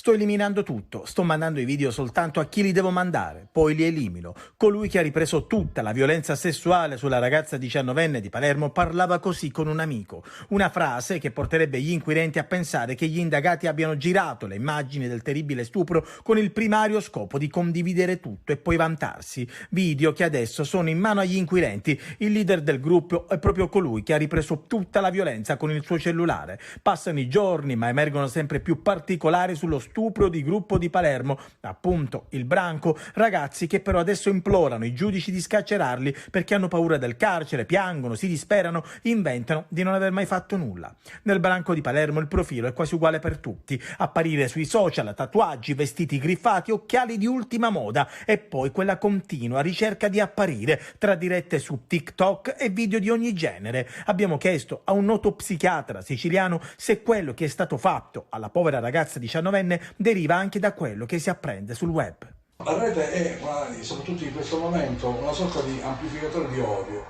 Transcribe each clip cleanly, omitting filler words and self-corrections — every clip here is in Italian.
Sto eliminando tutto, sto mandando i video soltanto a chi li devo mandare, poi li elimino. Colui che ha ripreso tutta la violenza sessuale sulla ragazza 19enne di Palermo parlava così con un amico. Una frase che porterebbe gli inquirenti a pensare che gli indagati abbiano girato le immagini del terribile stupro con il primario scopo di condividere tutto e poi vantarsi. Video che adesso sono in mano agli inquirenti. Il leader del gruppo è proprio colui che ha ripreso tutta la violenza con il suo cellulare. Passano i giorni, ma emergono sempre più particolari sullo stupro di gruppo di Palermo, appunto il branco, ragazzi che però adesso implorano i giudici di scarcerarli perché hanno paura del carcere, piangono, si disperano, inventano di non aver mai fatto nulla. Nel branco di Palermo il profilo è quasi uguale per tutti: apparire sui social, tatuaggi, vestiti griffati, occhiali di ultima moda e poi quella continua ricerca di apparire tra dirette su TikTok e video di ogni genere. Abbiamo chiesto a un noto psichiatra siciliano se quello che è stato fatto alla povera ragazza 19enne deriva anche da quello che si apprende sul web. La rete è, soprattutto in questo momento, una sorta di amplificatore di odio.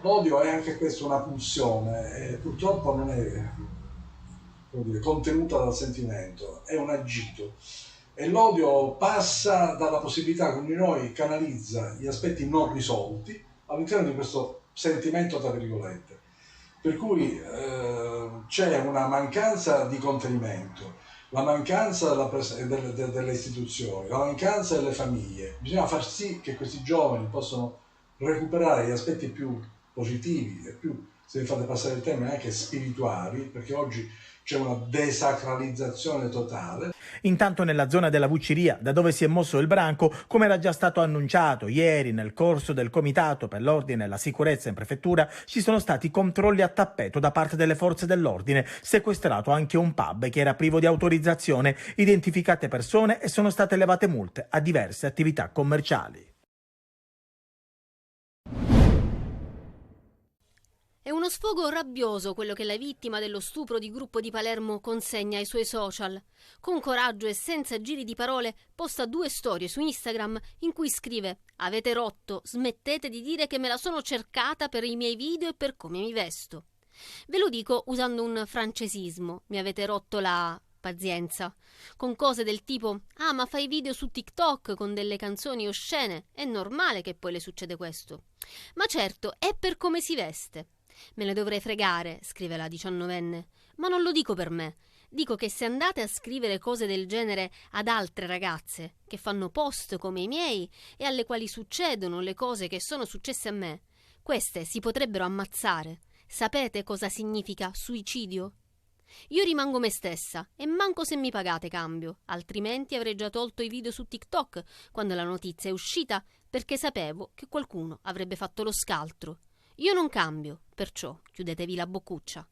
L'odio è anche questo una pulsione e purtroppo non è contenuta dal sentimento, è un agito. E l'odio passa dalla possibilità che ognuno di noi canalizza gli aspetti non risolti all'interno di questo sentimento, tra virgolette. Per cui c'è una mancanza di contenimento, la mancanza delle istituzioni, la mancanza delle famiglie. Bisogna far sì che questi giovani possano recuperare gli aspetti più positivi e più, se mi fate passare il termine, anche spirituali, perché oggi c'è una desacralizzazione totale. Intanto nella zona della Vucciria, da dove si è mosso il branco, come era già stato annunciato ieri nel corso del Comitato per l'Ordine e la Sicurezza in prefettura, ci sono stati controlli a tappeto da parte delle forze dell'ordine, sequestrato anche un pub che era privo di autorizzazione, identificate persone e sono state elevate multe a diverse attività commerciali. È uno sfogo rabbioso quello che la vittima dello stupro di gruppo di Palermo consegna ai suoi social. Con coraggio e senza giri di parole posta 2 storie su Instagram in cui scrive: «Avete rotto, smettete di dire che me la sono cercata per i miei video e per come mi vesto». Ve lo dico usando un francesismo: mi avete rotto la pazienza, con cose del tipo: «Ah, ma fai video su TikTok con delle canzoni oscene, è normale che poi le succede questo». Ma certo, è per come si veste. «Me ne dovrei fregare», scrive la 19enne, ma non lo dico per me. Dico che se andate a scrivere cose del genere ad altre ragazze che fanno post come i miei e alle quali succedono le cose che sono successe a me, queste si potrebbero ammazzare. Sapete cosa significa suicidio? Io rimango me stessa e manco se mi pagate cambio, altrimenti avrei già tolto i video su TikTok quando la notizia è uscita, perché sapevo che qualcuno avrebbe fatto lo scaltro. Io non cambio, perciò chiudetevi la boccuccia.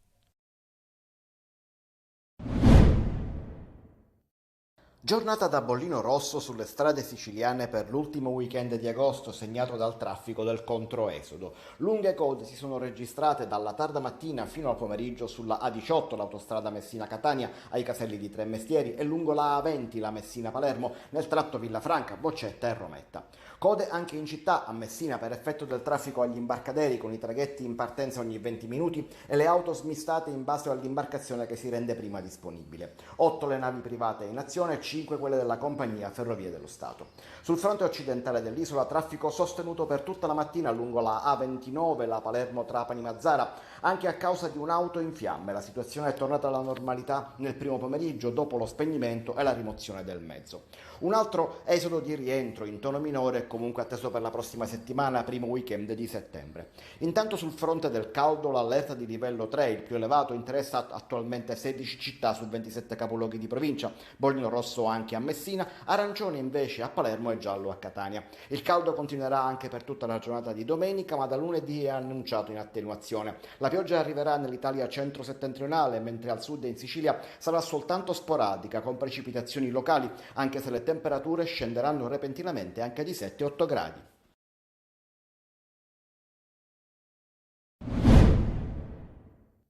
Giornata da bollino rosso sulle strade siciliane per l'ultimo weekend di agosto segnato dal traffico del controesodo. Lunghe code si sono registrate dalla tarda mattina fino al pomeriggio sulla A18, l'autostrada Messina-Catania, ai caselli di Tremestieri, e lungo la A20, la Messina-Palermo, nel tratto Villafranca, Boccetta e Rometta. Code anche in città, a Messina, per effetto del traffico agli imbarcaderi, con i traghetti in partenza ogni 20 minuti e le auto smistate in base all'imbarcazione che si rende prima disponibile. 8 le navi private in azione e 5 quelle della compagnia Ferrovie dello Stato. Sul fronte occidentale dell'isola, traffico sostenuto per tutta la mattina lungo la A29, la Palermo-Trapani-Mazzara, anche a causa di un'auto in fiamme. La situazione è tornata alla normalità nel primo pomeriggio, dopo lo spegnimento e la rimozione del mezzo. Un altro esodo di rientro in tono minore è comunque atteso per la prossima settimana, primo weekend di settembre. Intanto sul fronte del caldo l'allerta di livello 3, il più elevato, interessa attualmente 16 città su 27 capoluoghi di provincia, bollino rosso anche a Messina, arancione invece a Palermo e giallo a Catania. Il caldo continuerà anche per tutta la giornata di domenica, ma da lunedì è annunciato in attenuazione. La pioggia arriverà nell'Italia centro-settentrionale, mentre al sud e in Sicilia sarà soltanto sporadica, con precipitazioni locali, anche se le temperature scenderanno repentinamente anche di 7-8 gradi.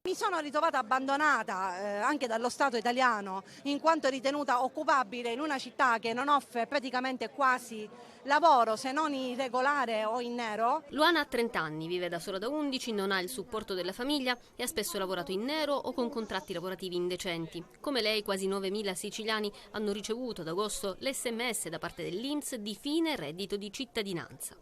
Mi Mi sono ritrovata abbandonata anche dallo Stato italiano, in quanto ritenuta occupabile in una città che non offre praticamente quasi lavoro, se non irregolare o in nero. Luana ha 30 anni, vive da sola da 11, non ha il supporto della famiglia e ha spesso lavorato in nero o con contratti lavorativi indecenti. Come lei, quasi 9.000 siciliani hanno ricevuto ad agosto l'SMS da parte dell'INPS di fine reddito di cittadinanza.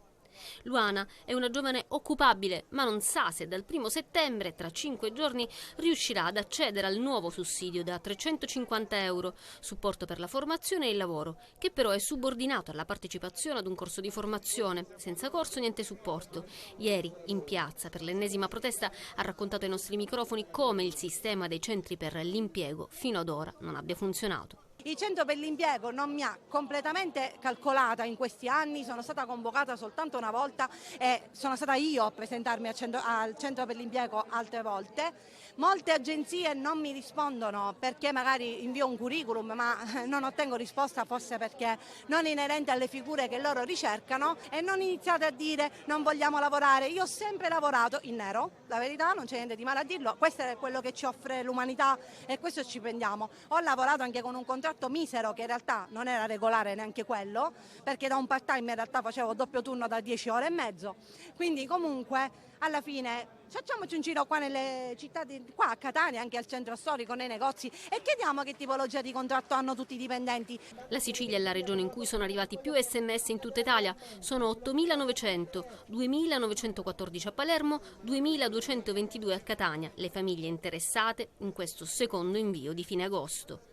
Luana è una giovane occupabile, ma non sa se dal 1° settembre, tra 5 giorni, riuscirà ad accedere al nuovo sussidio da 350 euro, supporto per la formazione e il lavoro, che però è subordinato alla partecipazione ad un corso di formazione. Senza corso niente supporto. Ieri, in piazza, per l'ennesima protesta, ha raccontato ai nostri microfoni come il sistema dei centri per l'impiego fino ad ora non abbia funzionato. Il centro per l'impiego non mi ha completamente calcolata in questi anni, sono stata convocata soltanto una volta e sono stata io a presentarmi al centro per l'impiego altre volte. Molte agenzie non mi rispondono perché magari invio un curriculum ma non ottengo risposta, forse perché non inerente alle figure che loro ricercano, e non iniziate a dire non vogliamo lavorare. Io ho sempre lavorato in nero, la verità, non c'è niente di male a dirlo, questo è quello che ci offre l'umanità e questo ci prendiamo. Ho lavorato anche con un contratto misero che in realtà non era regolare neanche quello, perché da un part time in realtà facevo doppio turno da 10 ore e mezzo, quindi comunque alla fine facciamoci un giro qua nelle città, qua a Catania, anche al centro storico, nei negozi, e chiediamo che tipologia di contratto hanno tutti i dipendenti. La Sicilia è la regione in cui sono arrivati più SMS in tutta Italia, sono 8.900, 2.914 a Palermo, 2.222 a Catania, le famiglie interessate in questo secondo invio di fine agosto.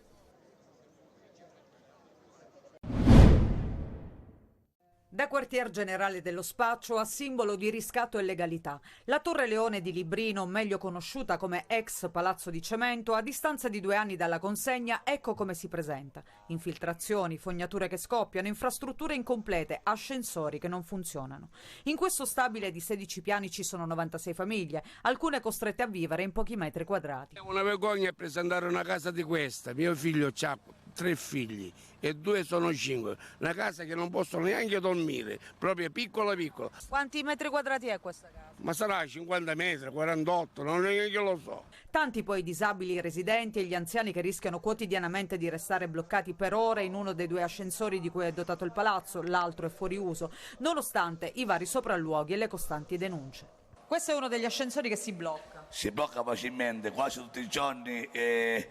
Da quartier generale dello Spaccio a simbolo di riscatto e legalità, la Torre Leone di Librino, meglio conosciuta come ex Palazzo di Cemento, a distanza di 2 anni dalla consegna, ecco come si presenta. Infiltrazioni, fognature che scoppiano, infrastrutture incomplete, ascensori che non funzionano. In questo stabile di 16 piani ci sono 96 famiglie, alcune costrette a vivere in pochi metri quadrati. È una vergogna presentare una casa di questa. Mio figlio ha 3 figli e 2 sono 5. Una casa che non possono neanche dormire, proprio piccola piccola. Quanti metri quadrati è questa casa? Ma sarà 50 metri, 48, non è che lo so. Tanti poi i disabili residenti e gli anziani che rischiano quotidianamente di restare bloccati per ore in uno dei 2 ascensori di cui è dotato il palazzo, l'altro è fuori uso, nonostante i vari sopralluoghi e le costanti denunce. Questo è uno degli ascensori che si blocca. Si blocca facilmente, quasi tutti i giorni è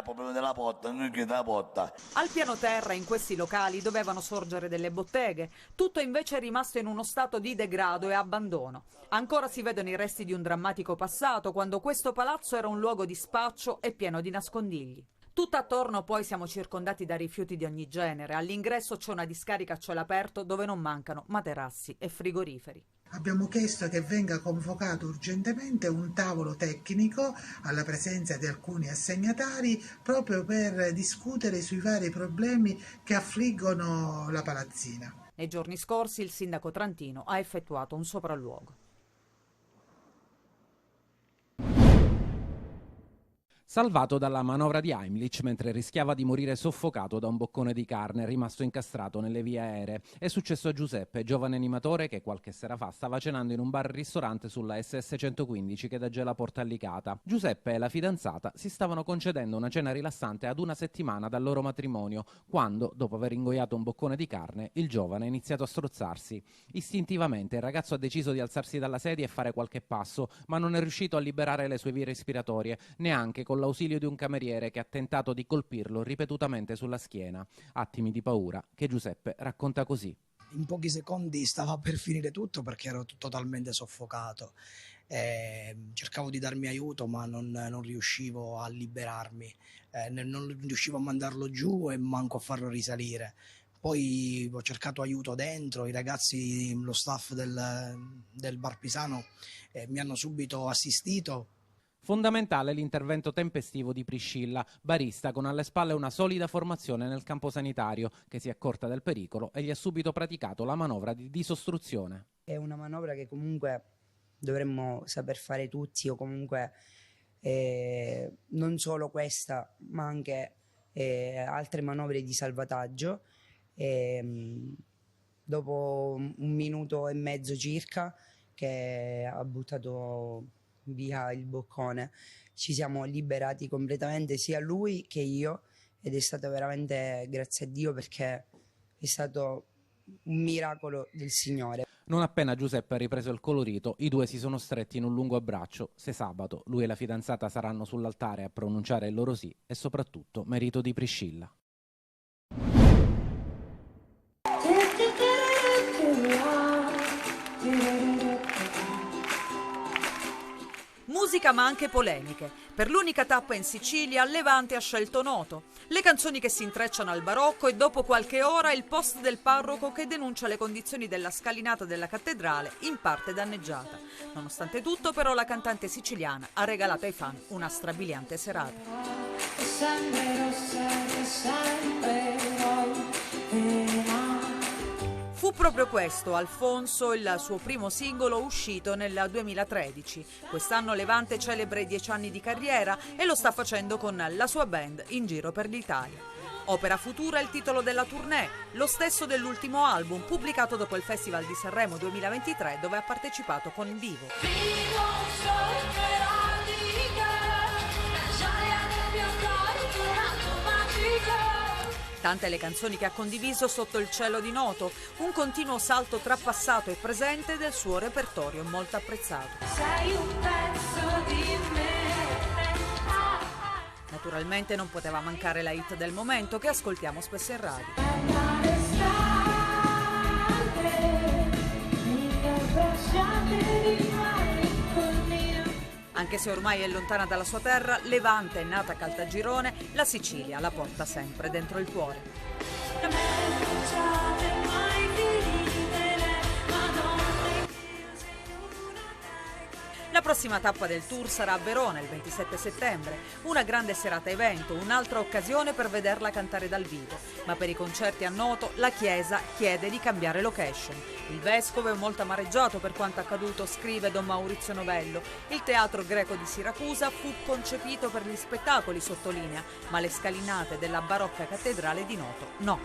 proprio della porta, non chiude la porta. Al piano terra, in questi locali, dovevano sorgere delle botteghe. Tutto invece è rimasto in uno stato di degrado e abbandono. Ancora si vedono i resti di un drammatico passato, quando questo palazzo era un luogo di spaccio e pieno di nascondigli. Tutt'attorno poi siamo circondati da rifiuti di ogni genere. All'ingresso c'è una discarica a cielo aperto dove non mancano materassi e frigoriferi. Abbiamo chiesto che venga convocato urgentemente un tavolo tecnico alla presenza di alcuni assegnatari proprio per discutere sui vari problemi che affliggono la palazzina. Nei giorni scorsi il sindaco trantino ha effettuato un sopralluogo. Salvato dalla manovra di Heimlich mentre rischiava di morire soffocato da un boccone di carne rimasto incastrato nelle vie aeree. È successo a Giuseppe, giovane animatore che qualche sera fa stava cenando in un bar-ristorante sulla SS 115 che da Gela Porta a Licata. Giuseppe e la fidanzata si stavano concedendo una cena rilassante ad 1 settimana dal loro matrimonio, quando, dopo aver ingoiato un boccone di carne, il giovane ha iniziato a strozzarsi. Istintivamente il ragazzo ha deciso di alzarsi dalla sedia e fare qualche passo, ma non è riuscito a liberare le sue vie respiratorie, neanche con l'ausilio di un cameriere che ha tentato di colpirlo ripetutamente sulla schiena. Attimi di paura che Giuseppe racconta così. In pochi secondi stava per finire tutto perché ero totalmente soffocato. Cercavo di darmi aiuto ma non riuscivo a liberarmi, non riuscivo a mandarlo giù e manco a farlo risalire. Poi ho cercato aiuto dentro, i ragazzi, lo staff del bar pisano mi hanno subito assistito. Fondamentale l'intervento tempestivo di Priscilla, barista con alle spalle una solida formazione nel campo sanitario, che si è accorta del pericolo e gli ha subito praticato la manovra di disostruzione. È una manovra che comunque dovremmo saper fare tutti, o comunque non solo questa, ma anche altre manovre di salvataggio. Dopo 1 minuto e mezzo circa che ha buttato via il boccone. Ci siamo liberati completamente, sia lui che io, ed è stato veramente, grazie a Dio, perché è stato un miracolo del Signore. Non appena Giuseppe ha ripreso il colorito, i due si sono stretti in un lungo abbraccio. Se sabato lui e la fidanzata saranno sull'altare a pronunciare il loro sì, è soprattutto merito di Priscilla. Musica ma anche polemiche. Per l'unica tappa in Sicilia, Levante ha scelto Noto. Le canzoni che si intrecciano al barocco e dopo qualche ora il post del parroco che denuncia le condizioni della scalinata della cattedrale in parte danneggiata. Nonostante tutto però la cantante siciliana ha regalato ai fan una strabiliante serata. Fu proprio questo, Alfonso, il suo primo singolo uscito nel 2013. Quest'anno Levante celebra i 10 anni di carriera e lo sta facendo con la sua band in giro per l'Italia. Opera Futura è il titolo della tournée, lo stesso dell'ultimo album pubblicato dopo il Festival di Sanremo 2023 dove ha partecipato con Vivo. Tante le canzoni che ha condiviso sotto il cielo di Noto, un continuo salto tra passato e presente del suo repertorio molto apprezzato. Sei un pezzo di me. Naturalmente non poteva mancare la hit del momento che ascoltiamo spesso in radio. Anche se ormai è lontana dalla sua terra, Levante è nata a Caltagirone, la Sicilia la porta sempre dentro il cuore. La prossima tappa del tour sarà a Verona il 27 settembre, una grande serata evento, un'altra occasione per vederla cantare dal vivo, ma per i concerti a Noto la Chiesa chiede di cambiare location. Il vescovo è molto amareggiato per quanto accaduto, scrive Don Maurizio Novello. Il teatro greco di Siracusa fu concepito per gli spettacoli, sottolinea, ma le scalinate della barocca cattedrale di Noto no.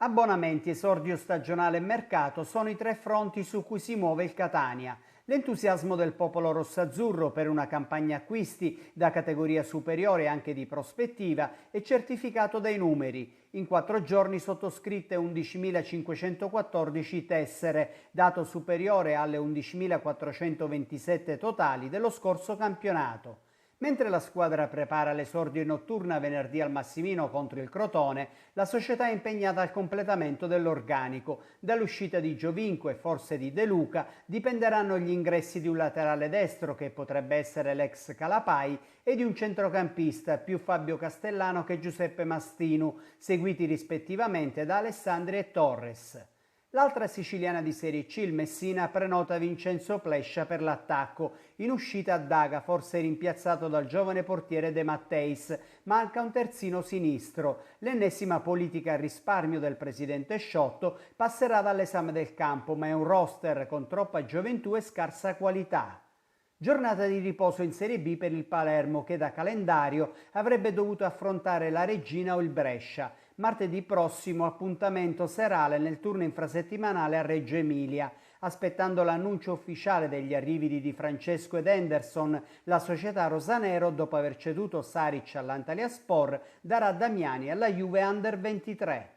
Abbonamenti, esordio stagionale e mercato sono i tre fronti su cui si muove il Catania. L'entusiasmo del popolo rossazzurro per una campagna acquisti da categoria superiore e anche di prospettiva è certificato dai numeri. In 4 giorni sottoscritte 11.514 tessere, dato superiore alle 11.427 totali dello scorso campionato. Mentre la squadra prepara l'esordio notturna venerdì al Massimino contro il Crotone, la società è impegnata al completamento dell'organico. Dall'uscita di Giovinco e forse di De Luca dipenderanno gli ingressi di un laterale destro, che potrebbe essere l'ex Calapai, e di un centrocampista, più Fabio Castellano che Giuseppe Mastinu, seguiti rispettivamente da Alessandri e Torres. L'altra siciliana di Serie C, il Messina, prenota Vincenzo Plescia per l'attacco. In uscita a Daga, forse rimpiazzato dal giovane portiere De Matteis, manca un terzino sinistro. L'ennesima politica a risparmio del presidente Sciotto passerà dall'esame del campo, ma è un roster con troppa gioventù e scarsa qualità. Giornata di riposo in Serie B per il Palermo, che da calendario avrebbe dovuto affrontare la Reggina o il Brescia. Martedì prossimo appuntamento serale nel turno infrasettimanale a Reggio Emilia. Aspettando l'annuncio ufficiale degli arrivi di Di Francesco ed Henderson, la società rosanero, dopo aver ceduto Saric all'Antalyaspor, darà Damiani alla Juve Under 23.